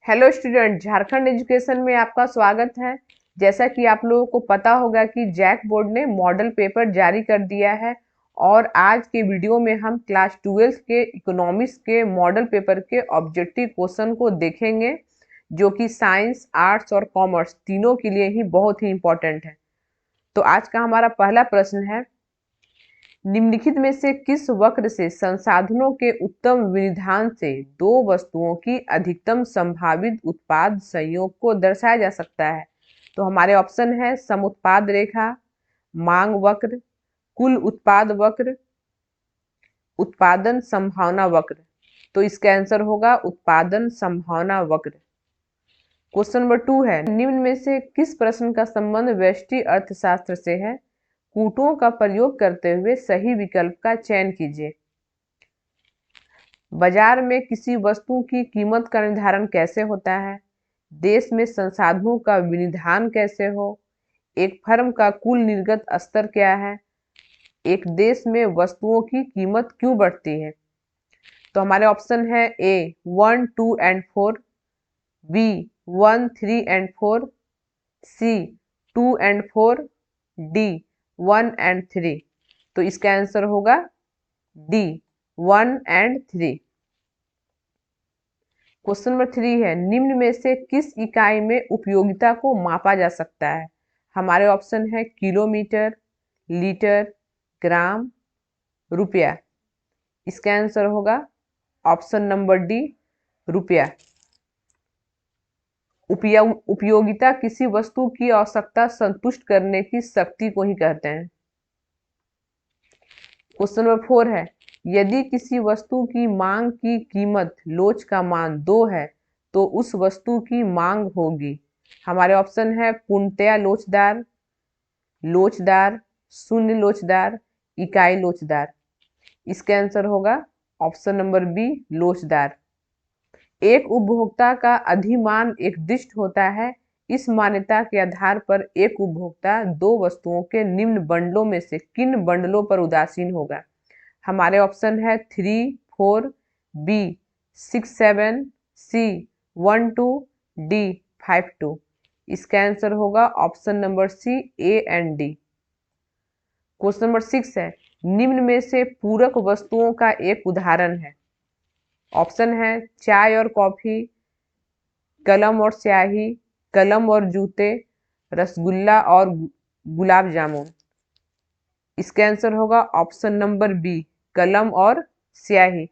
Hello student, Jharkhand education में आपका स्वागत है। जैसा कि आप लोगों को पता होगा कि जैक बोर्ड ने मॉडल पेपर जारी कर दिया है और आज के वीडियो में हम क्लास 12 के इकोनॉमिक्स के मॉडल पेपर के ऑब्जेक्टिव क्वेश्चन को देखेंगे, जो कि साइंस, आर्ट्स और कॉमर्स तीनों के लिए ही बहुत ही इम्पोर्टेंट है। तो आज का हमारा पहला प्रश्न है, निम्नलिखित में से किस वक्र से संसाधनों के उत्तम विनिधान से दो वस्तुओं की अधिकतम संभावित उत्पाद संयोग को दर्शाया जा सकता है? तो हमारे ऑप्शन है समुत्पाद रेखा, मांग वक्र, कुल उत्पाद वक्र, उत्पादन संभावना वक्र। तो इसका आंसर होगा उत्पादन संभावना वक्र। क्वेश्चन नंबर 2 है, निम्न में से किस प्रश्न का संबंध व्यष्टि अर्थशास्त्र से है? कूटों का प्रयोग करते हुए सही विकल्प का चयन कीजिए। बाजार में किसी वस्तु की कीमत का निर्धारण कैसे होता है? देश में संसाधनों का विनिधान कैसे हो? एक फर्म का कुल निर्गत स्तर क्या है? एक देश में वस्तुओं की कीमत क्यों बढ़ती है? तो हमारे ऑप्शन है A 1, 2 and 4, B 1, 3 and 4, C 2 and 4, D 1 and 3। तो इसका आंसर होगा डी 1 एंड 3। क्वेश्चन नंबर 3 है, निम्न में से किस इकाई में उपयोगिता को मापा जा सकता है? हमारे ऑप्शन है किलोमीटर, लीटर, ग्राम, रुपया। इसका आंसर होगा ऑप्शन नंबर डी, रुपया। उपयोगिता किसी वस्तु की आवश्यकता संतुष्ट करने की शक्ति को ही कहते हैं। क्वेश्चन नंबर 4 है, यदि किसी वस्तु की मांग की कीमत लोच का मान 2 है तो उस वस्तु की मांग होगी। हमारे ऑप्शन है पूर्णतया लोचदार, लोचदार, शून्य लोचदार, इकाई लोचदार। इसका आंसर होगा ऑप्शन नंबर बी, लोचदार। एक उपभोक्ता का अधिमान एक दृष्ट होता है। इस मान्यता के आधार पर एक उपभोक्ता दो वस्तुओं के निम्न बंडलों में से किन बंडलों पर उदासीन होगा? हमारे ऑप्शन है 3, 4, बी 6, 7, सी 1, 2, डी 5, 2। इसका आंसर होगा option number C, A and D. Question number 6 है, निम्न में से पूरक वस्तुओं का एक उदाहरण है। ऑप्शन है चाय और कॉफी, कलम और स्याही, कलम और जूते, रसगुल्ला और गुलाब जामुन। इसका आंसर होगा ऑप्शन नंबर बी, कलम और स्याही।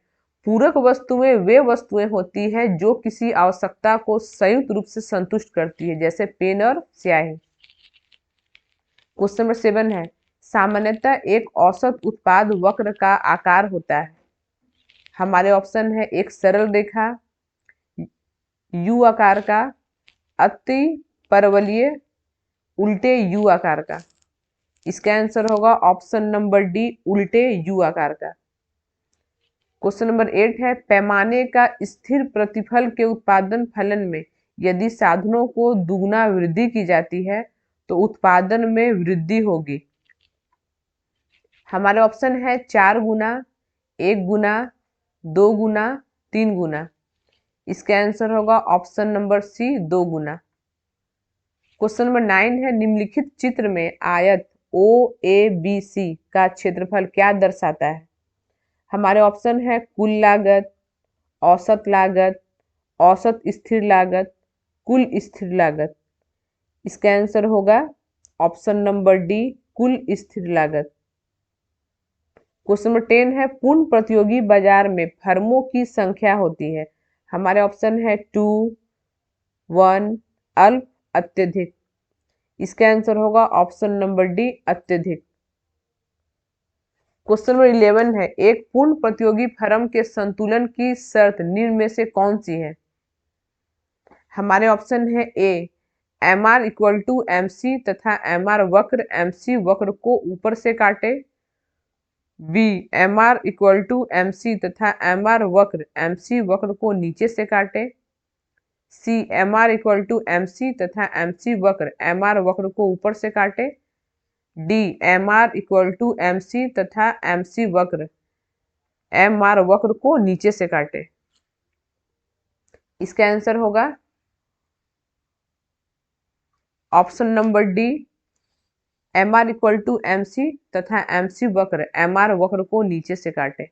पूरक वस्तुएं वे वस्तुएं होती है जो किसी आवश्यकता को संयुक्त रूप से संतुष्ट करती है, जैसे पेन और स्याही। क्वेश्चन नंबर 7 है, सामान्यतः एक औसत उत्पाद वक्र का आकार होता है। हमारे ऑप्शन है एक सरल रेखा, यू आकार का, अति परवलयीय, उल्टे यू आकार का। इसका आंसर होगा ऑप्शन नंबर डी, उल्टे यू आकार का। क्वेश्चन नंबर 8 है, पैमाने का स्थिर प्रतिफल के उत्पादन फलन में यदि साधनों को दुगुना वृद्धि की जाती है तो उत्पादन में वृद्धि होगी। हमारे ऑप्शन है 4 गुना, 1 गुना, 2 गुना, 3 गुना। इसका आंसर होगा ऑप्शन नंबर सी, 2 गुना। क्वेश्चन नंबर 9 है, निम्नलिखित चित्र में आयत ओ ए बी सी का क्षेत्रफल क्या दर्शाता है? हमारे ऑप्शन है कुल लागत, औसत लागत, औसत स्थिर लागत, कुल स्थिर लागत। इसका आंसर होगा ऑप्शन नंबर डी, कुल स्थिर लागत। क्वेश्चन नंबर 10 है, पूर्ण प्रतियोगी बाजार में फर्मों की संख्या होती है। हमारे ऑप्शन है 2, 1, अल्प, अत्यधिक। इसका आंसर होगा ऑप्शन नंबर डी, अत्यधिक। क्वेश्चन नंबर 11 है, एक पूर्ण प्रतियोगी फर्म के संतुलन की शर्त निम्न में से कौन सी है? हमारे ऑप्शन है A M R equal to M C तथा एम आर वक्र एम सी वक्र को ऊपर से काटे, B M R equal to M C तथा एम आर वक्र एम सी वक्र को नीचे से काटे, C M R equal to M C तथा एम सी वक्र एम आर वक्र को ऊपर से काटे, D M R equal to M C तथा एम सी वक्र एम आर वक्र को नीचे से काटे। इसका आंसर होगा option number D, MR equal to MC तथा MC वक्र MR वक्र को नीचे से काटे।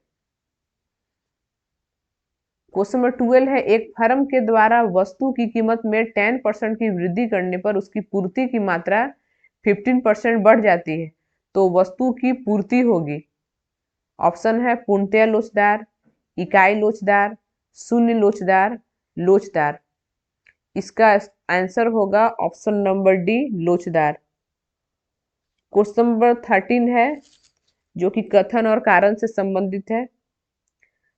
क्वेश्चन नंबर 12 है, एक फर्म के द्वारा वस्तु की कीमत में 10% की वृद्धि करने पर उसकी पूर्ति की मात्रा 15% बढ़ जाती है, तो वस्तु की पूर्ति होगी। ऑप्शन है पूर्णतया लोचदार, इकाई लोचदार, शून्य लोचदार, लोचदार। इसका आंसर होगा ऑप्शन नंबर डी, लोचदार। क्वेश्चन नंबर 13 है जो कि कथन और कारण से संबंधित है।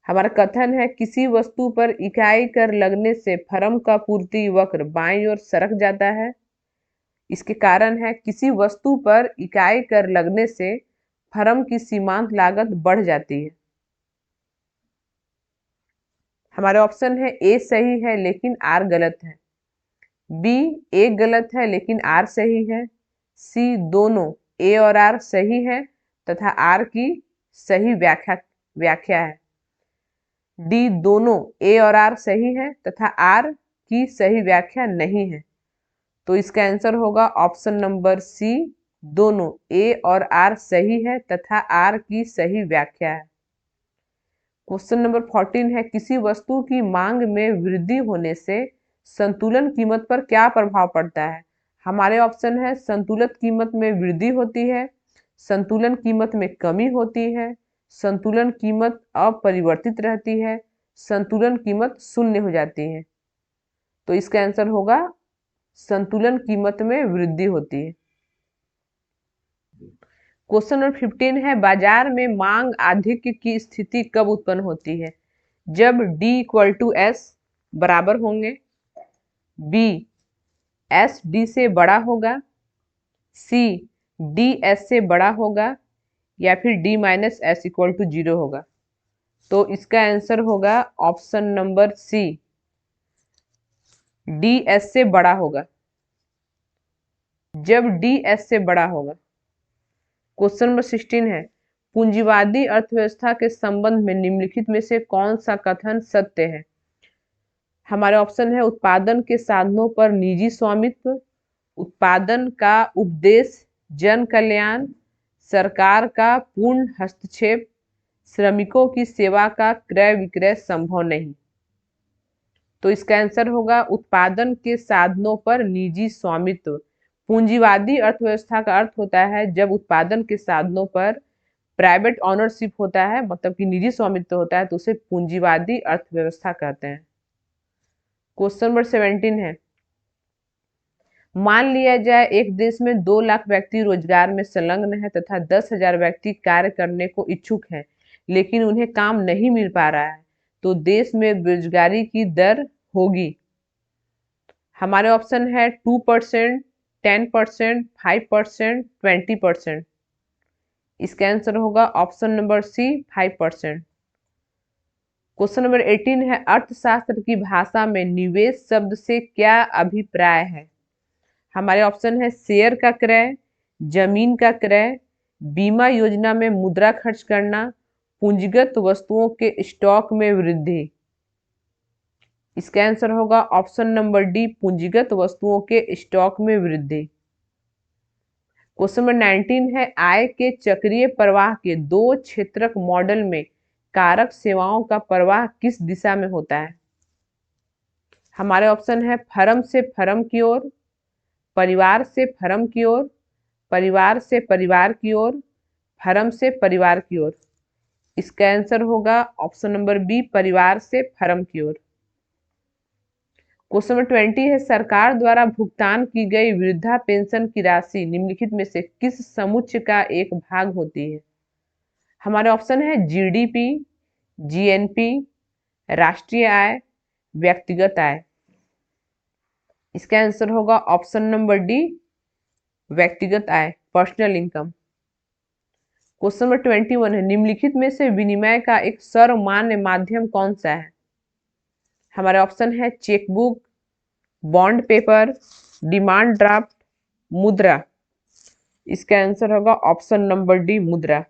हमारा कथन है, किसी वस्तु पर इकाई कर लगने से फर्म का पूर्ति वक्र बाईं ओर सरक जाता है। इसके कारण है, किसी वस्तु पर इकाई कर लगने से फर्म की सीमांत लागत बढ़ जाती है। हमारे ऑप्शन है ए सही है लेकिन आर गलत है, बी ए गलत है लेकिन आर सही है, सी दोनों ए और आर सही है तथा आर की सही व्याख्या है, डी दोनों ए और आर सही है तथा आर की सही व्याख्या नहीं है। तो इसका आंसर होगा ऑप्शन नंबर सी, दोनों ए और आर सही है तथा आर की सही व्याख्या है। क्वेश्चन नंबर 14 है, किसी वस्तु की मांग में वृद्धि होने से संतुलन कीमत पर क्या प्रभाव पड़ता है। हमारे ऑप्शन है संतुलित कीमत में वृद्धि होती है, संतुलन कीमत में कमी होती है, संतुलन कीमत अपरिवर्तित रहती है, संतुलन कीमत शून्य हो जाती है। तो इसका आंसर होगा संतुलन कीमत में वृद्धि होती है। क्वेश्चन नंबर 15 है, बाजार में मांग आधिक्य की स्थिति कब उत्पन्न होती है। जब D इक्वल टू S बराबर होंगे, B S D से बड़ा होगा, C D S से बड़ा होगा या फिर D minus S equal to 0 होगा। तो इसका आंसर होगा option number C, D S से बड़ा होगा, जब D S से बड़ा होगा। क्वेश्चन नंबर 16 है, पूंजीवादी अर्थव्यवस्था के संबंध में निम्नलिखित में से कौन सा कथन सत्य है। हमारे ऑप्शन है उत्पादन के साधनों पर निजी स्वामित्व, उत्पादन का उपदेश जन कल्याण, सरकार का पूर्ण हस्तक्षेप, श्रमिकों की सेवा का क्रय विक्रय संभव नहीं। तो इसका आंसर होगा उत्पादन के साधनों पर निजी स्वामित्व। पूंजीवादी अर्थव्यवस्था का अर्थ होता है जब उत्पादन के साधनों पर प्राइवेट ऑनरशिप होता है, मतलब कि निजी स्वामित्व होता है, तो उसे पूंजीवादी अर्थव्यवस्था कहते हैं। क्वेश्चन नंबर 17 है, मान लिया जाए एक देश में 2 लाख व्यक्ति रोजगार में संलग्न है तथा 10,000 व्यक्ति कार्य करने को इच्छुक हैं, लेकिन उन्हें काम नहीं मिल पा रहा है, तो देश में बेरोजगारी की दर होगी। हमारे ऑप्शन है 2%, 10%, 5%, 20%। इसका आंसर होगा option number C, 5%। Question number 18 है, अर्थशास्त्र की भाषा में निवेश शब्द से क्या अभिप्राय है। हमारे ऑप्शन है शेयर का क्रय, जमीन का क्रय, बीमा योजना में मुद्रा खर्च करना, पूंजीगत वस्तुओं के स्टॉक में वृद्धि। इसका आंसर होगा ऑप्शन नंबर डी, पूंजीगत वस्तुओं के स्टॉक में वृद्धि। क्वेश्चन नंबर 19 है, आय के चक्रीय प्रवाह के 2 क्षेत्रक मॉडल में कारक सेवाओं का प्रवाह किस दिशा में होता है। हमारे ऑप्शन है फर्म से फर्म की ओर, परिवार से फर्म की ओर, परिवार से परिवार की ओर, फर्म से परिवार की ओर। इसका आंसर होगा ऑप्शन नंबर बी, परिवार से फर्म की ओर। क्वेश्चन नंबर 20 है, सरकार द्वारा भुगतान की गई वृद्धा पेंशन की राशि निम्नलिखित में से किस समुच्चय का एक भाग होती है। हमारे ऑप्शन है जीडीपी, जीएनपी, राष्ट्रीय आय, व्यक्तिगत आय। इसका आंसर होगा ऑप्शन नंबर डी, व्यक्तिगत आय, पर्सनल इनकम। क्वेश्चन नंबर 21 है, निम्नलिखित में से विनिमय का एक सर्वमान्य माध्यम कौन सा है। हमारे ऑप्शन है chequebook, bond paper, demand draft, मुद्रा। इसका आंसर होगा ऑप्शन नंबर डी, मुद्रा।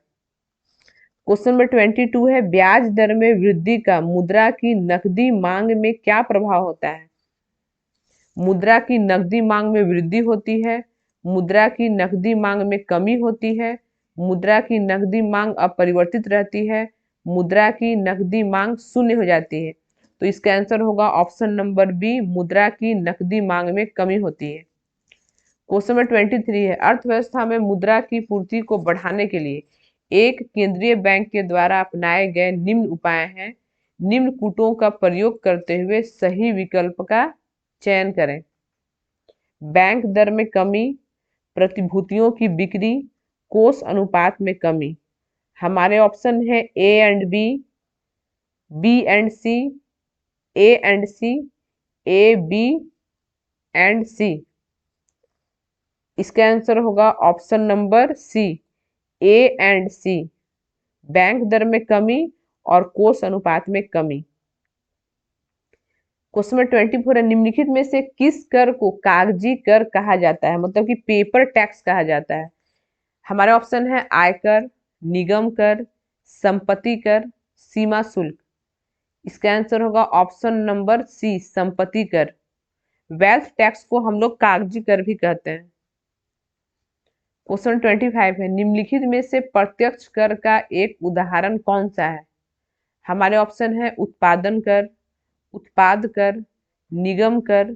क्वेश्चन नंबर 22 है, ब्याज दर में वृद्धि का मुद्रा की नकदी मांग में क्या प्रभाव होता है? मुद्रा की नकदी मांग में वृद्धि होती है, मुद्रा की नकदी मांग में कमी होती है, मुद्रा की नकदी मांग अपरिवर्तित रहती है, मुद्रा की नकदी मांग शून्य हो जाती है। तो इसका आंसर होगा ऑप्शन नंबर बी, मुद्रा की नकदी मांग में कमी होती है। क्वेश्चन नंबर 23 है, अर्थव्यवस्था में मुद्रा की पूर्ति को बढ़ाने के लिए एक केंद्रीय बैंक के द्वारा अपनाए गए निम्न उपाय हैं। निम्न कूटों का प्रयोग करते हुए सही विकल्प का चयन करें। बैंक दर में कमी, प्रतिभूतियों की बिक्री, कोष अनुपात में कमी। हमारे ऑप्शन है A and B, B and C, A and C, A B and C. इसका आंसर होगा option number C, A and C, bank दर में कमी और कोष अनुपात में कमी। क्वेश्चन नंबर 24 है, निम्नलिखित में से किस कर को कागजी कर कहा जाता है, मतलब कि पेपर टैक्स कहा जाता है? हमारे ऑप्शन है आयकर, निगम कर, संपत्ति कर, सीमा शुल्क। इसका आंसर होगा ऑप्शन नंबर सी, संपत्ति कर। वेल्थ टैक्स को हम लोग कागजी कर भी कहते हैं। क्वेश्चन 25 है, निम्नलिखित में से प्रत्यक्ष कर का एक उदाहरण कौन सा है? हमारे ऑप्शन है उत्पादन कर, उत्पाद कर, निगम कर,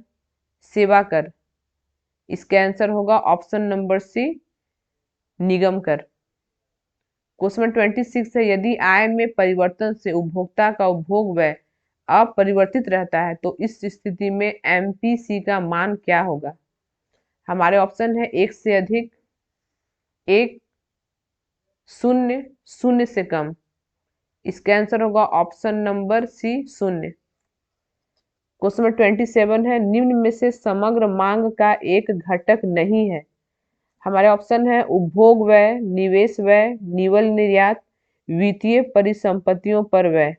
सेवा कर। इसका आंसर होगा ऑप्शन नंबर सी, निगम कर। क्वेश्चन 26 है, यदि आय में परिवर्तन से उपभोक्ता का उपभोग व्यय अपरिवर्तित रहता है तो इस स्थिति में एमपीसी का मान क्या होगा? हमारे ऑप्शन है एक से अधिक, एक, शून्य, शून्य से कम। इसका आंसर होगा ऑप्शन नंबर सी, शून्य। क्वेश्चन नंबर 27 है, निम्न में से समग्र मांग का एक घटक नहीं है। हमारे ऑप्शन है उपभोग व्यय, निवेश व्यय, निवल निर्यात, वित्तीय परिसंपत्तियों पर व्यय।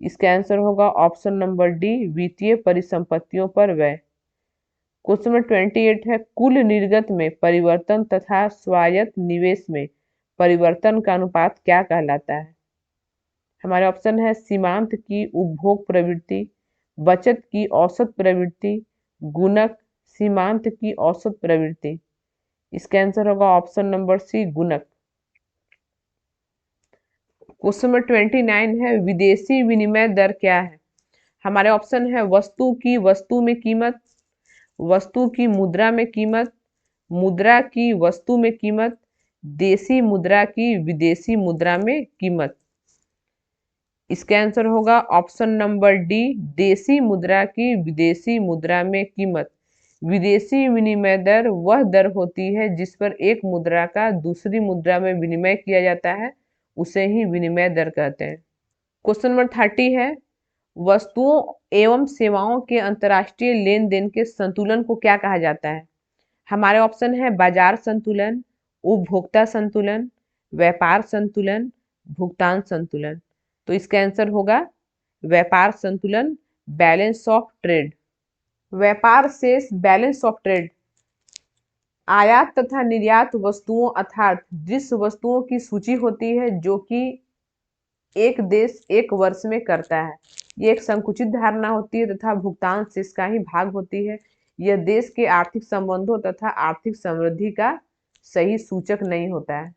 इसका आंसर होगा ऑप्शन नंबर डी, वित्तीय परिसंपत्तियों पर व्यय। क्वेश्चन नंबर 28 है, कुल निर्गत में परिवर्तन तथा स्वायत्त निवेश में परिवर्तन का अनुपात क्या कहलाता है? हमारे ऑप्शन है सीमांत की उपभोग प्रवृत्ति, बचत की औसत प्रवृत्ति, गुणक, सीमांत की औसत प्रवृत्ति। इसका आंसर होगा ऑप्शन नंबर सी, गुणक। क्वेश्चन नंबर 29 है, विदेशी विनिमय दर क्या है? हमारे ऑप्शन है वस्तु की वस्तु में कीमत, वस्तु की मुद्रा में कीमत, मुद्रा की वस्तु में कीमत, देशी मुद्रा की विदेशी मुद्रा में कीमत। इसका आंसर होगा ऑप्शन नंबर डी, देशी मुद्रा की विदेशी मुद्रा में कीमत। विदेशी विनिमय दर वह दर होती है जिस पर एक मुद्रा का दूसरी मुद्रा में विनिमय किया जाता है, उसे ही विनिमय दर कहते हैं। क्वेश्चन नंबर 30 है, वस्तुओं एवं सेवाओं के अंतर्राष्ट्रीय लेन देन के संतुलन को क्या कहा जाता है? हमारे ऑप्शन है बाजार संतुलन, उपभोक्ता संतुलन, व्यापार संतुलन, भुगतान संतुलन। तो इसका आंसर होगा व्यापार संतुलन, बैलेंस ऑफ ट्रेड। व्यापार शेष, बैलेंस ऑफ ट्रेड, आयात तथा निर्यात वस्तुओं अर्थात जिस वस्तुओं की सूची होती है जो कि एक देश एक वर्ष में करता है, ये एक संकुचित धारणा होती है तथा भुगतान शेष का ही भाग होती है। यह देश के आर्थिक संबंधों तथा आर्थिक समृद्धि का सही सूचक नहीं होता है।